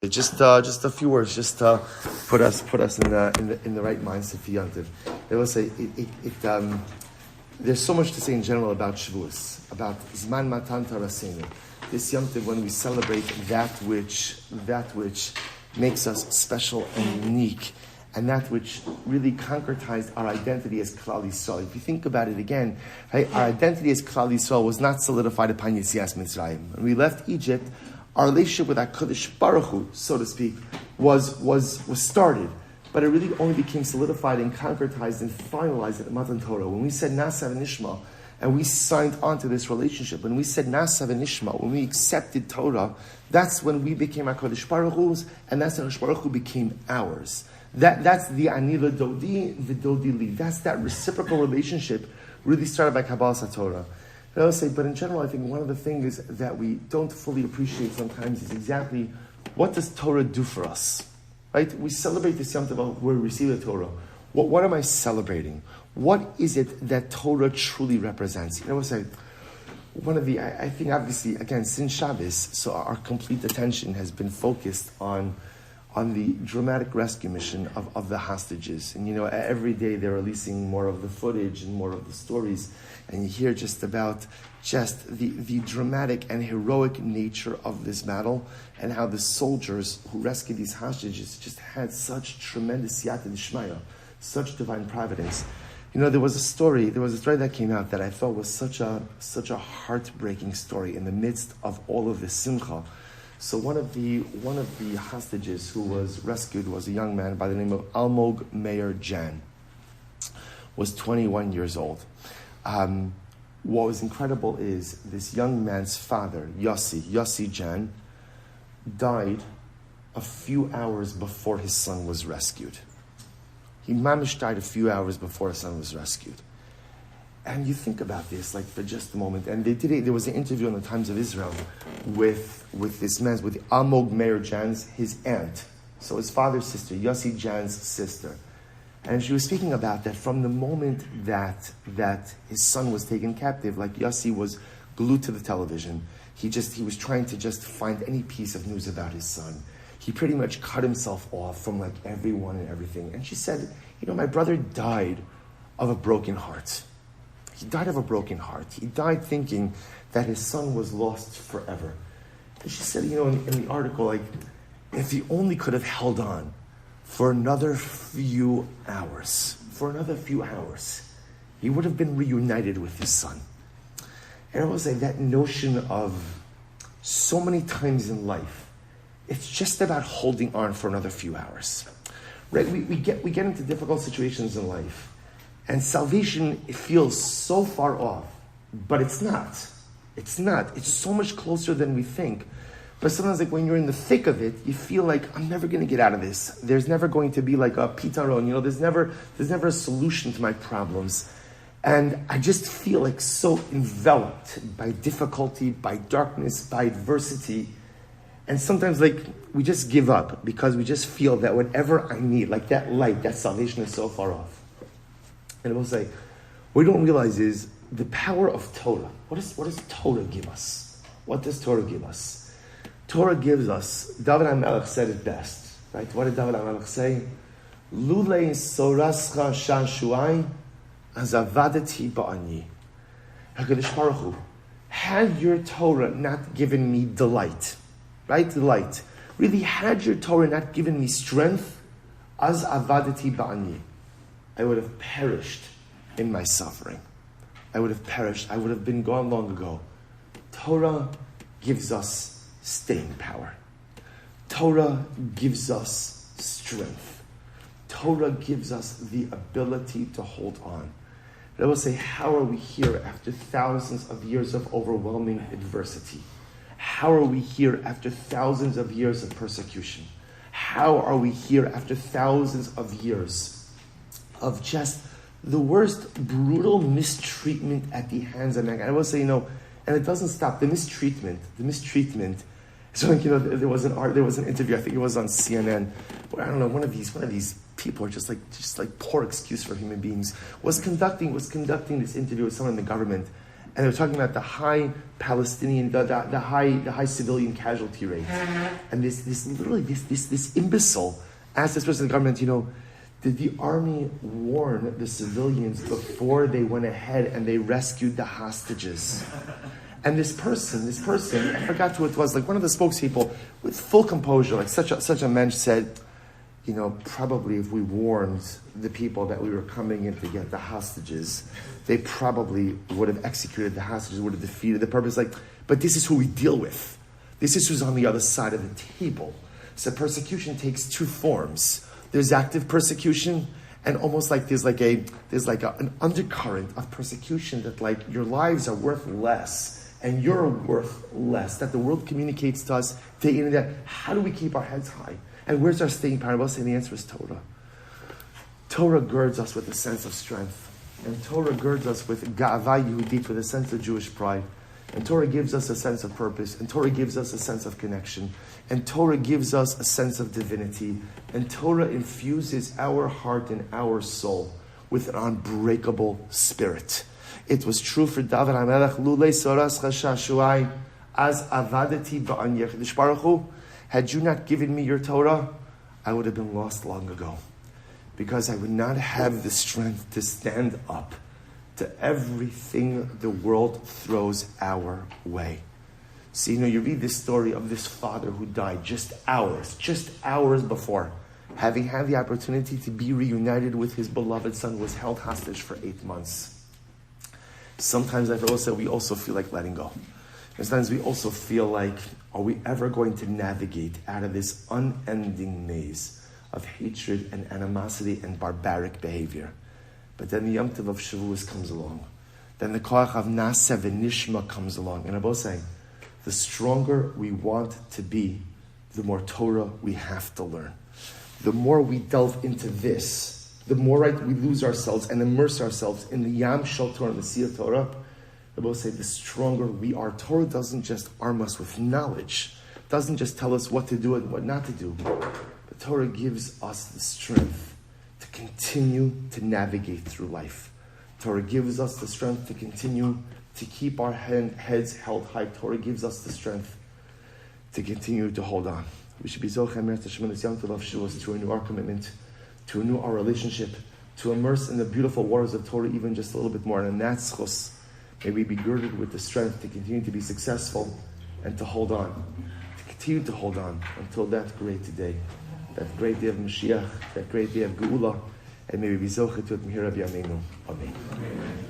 Just a few words, just put us in the right mindset for Yom Tov. I will say there's so much to say in general about Shavuos, about Zman Matan Tarasenu. This Yom Tov, when we celebrate that which makes us special and unique, and that which really concretized our identity as Klal Yisrael. If you think about it again, right, our identity as Klal Yisrael was not solidified upon Yetzias Mitzrayim. When we left Egypt, our relationship with HaKadosh Baruch Hu, so to speak, was started. But it really only became solidified and concretized and finalized at Matan Torah. When we said Na'aseh v'Nishma, and we signed on to this relationship, when we said Na'aseh v'Nishma, when we accepted Torah, that's when we became HaKadosh Baruch Hu's, and that's when HaKadosh Baruch Hu became ours. That's the Ani Dodi, the Dodi Li. That's that reciprocal relationship really started by Kabbalas HaTorah. And I would say, but in general, I think one of the things that we don't fully appreciate sometimes is exactly what does Torah do for us, right? We celebrate this Yom Tov where we receive the Torah. What am I celebrating? What is it that Torah truly represents? You know, I would say, I think obviously, again, since Shabbos, so our complete attention has been focused on the dramatic rescue mission of the hostages. And, you know, every day they're releasing more of the footage and more of the stories. And you hear just about the dramatic and heroic nature of this battle and how the soldiers who rescued these hostages just had such tremendous siyata d'shmaya, such divine providence. You know, there was a story that came out that I thought was such a heartbreaking story in the midst of all of this simcha. So one of the hostages who was rescued was a young man by the name of Almog Meir Jan, was 21 years old. What was incredible is this young man's father, Yossi Jan, died a few hours before his son was rescued. He mamish died a few hours before his son was rescued. And you think about this, like, for just a moment. And there was an interview in the Times of Israel with Almog Meir Jan's, his aunt. So his father's sister, Yossi Jan's sister. And she was speaking about that from the moment that his son was taken captive, like Yossi was glued to the television. He was trying to just find any piece of news about his son. He pretty much cut himself off from like everyone and everything. And she said, you know, my brother died of a broken heart. He died of a broken heart. He died thinking that his son was lost forever. And she said, you know, in the article, like, if he only could have held on for another few hours, he would have been reunited with his son. And I was like, that notion of so many times in life, it's just about holding on for another few hours. Right? We get into difficult situations in life, and salvation, it feels so far off, but it's not. It's not. It's so much closer than we think. But sometimes, like, when you're in the thick of it, you feel like, I'm never going to get out of this. There's never going to be like a pitaron, you know, there's never a solution to my problems. And I just feel like so enveloped by difficulty, by darkness, by adversity. And sometimes, like, we just give up because we just feel that whatever I need, like that light, that salvation is so far off. And I will say, what we don't realize is the power of Torah. What does Torah give us? What does Torah give us? Torah gives us, David HaMelech said it best, right? What did David HaMelech say? Lulei sorascha shashuai azavadati ba'ani. HaKadosh Baruch Hu, had your Torah not given me delight, right? Delight. Really, had your Torah not given me strength, az avadati ba'ani, I would have perished in my suffering. I would have perished. I would have been gone long ago. Torah gives us staying power. Torah gives us strength. Torah gives us the ability to hold on. But I will say, how are we here after thousands of years of overwhelming adversity? How are we here after thousands of years of persecution? How are we here after thousands of years of just the worst brutal mistreatment at the hands of mankind? I will say, you know, and it doesn't stop. The mistreatment. So, like, you know, there was an interview, I think it was on CNN, where, I don't know, one of these people are just like poor excuse for human beings, was conducting this interview with someone in the government, and they were talking about the high Palestinian, the high civilian casualty rate. And this imbecile asked this person in the government, did the army warn the civilians before they went ahead and they rescued the hostages? And this person, I forgot who it was, like one of the spokespeople, with full composure, like such a mensch said, probably if we warned the people that we were coming in to get the hostages, they probably would have executed the hostages, would have defeated the purpose. But this is who we deal with. This is who's on the other side of the table. So persecution takes two forms. There's active persecution, and almost like there's an undercurrent of persecution that like your lives are worth less and you're worth less. That the world communicates to us day in and day. How do we keep our heads high? And where's our staying power? And the answer is Torah. Torah girds us with a sense of strength. And Torah girds us with Ga'ava Yehudit, with a sense of Jewish pride. And Torah gives us a sense of purpose. And Torah gives us a sense of connection. And Torah gives us a sense of divinity. And Torah infuses our heart and our soul with an unbreakable spirit. It was true for David HaMelech, Lulei Soras Chashashuai, as Avadati Ba'an Yechidish Baruch Hu. Had you not given me your Torah, I would have been lost long ago. Because I would not have the strength to stand up to everything the world throws our way. So, you read this story of this father who died just hours before, having had the opportunity to be reunited with his beloved son, was held hostage for 8 months. Sometimes I feel we also feel like letting go. Sometimes we also feel like, are we ever going to navigate out of this unending maze of hatred and animosity and barbaric behavior? But then the Yom Tov of Shavuos comes along. Then the Koach of Nasa V'Nishma comes along. And I'm both saying, the stronger we want to be, the more Torah we have to learn. The more we delve into this, the more we lose ourselves and immerse ourselves in the Yam Shel Torah and the Sea of Torah, I both say the stronger we are. Torah doesn't just arm us with knowledge, doesn't just tell us what to do and what not to do. But Torah gives us the strength to continue to navigate through life. Torah gives us the strength to continue to keep our heads held high. Torah gives us the strength to continue to hold on. We should be Zochem Sheminis Yom Tov Shavuos to renew our commitment, to renew our relationship, to immerse in the beautiful waters of Torah even just a little bit more. And that's chus. May we be girded with the strength to continue to be successful and to hold on, to continue to hold on until that great day, that great day of Mashiach, that great day of Geula, and may we be zocheh to it. Amen.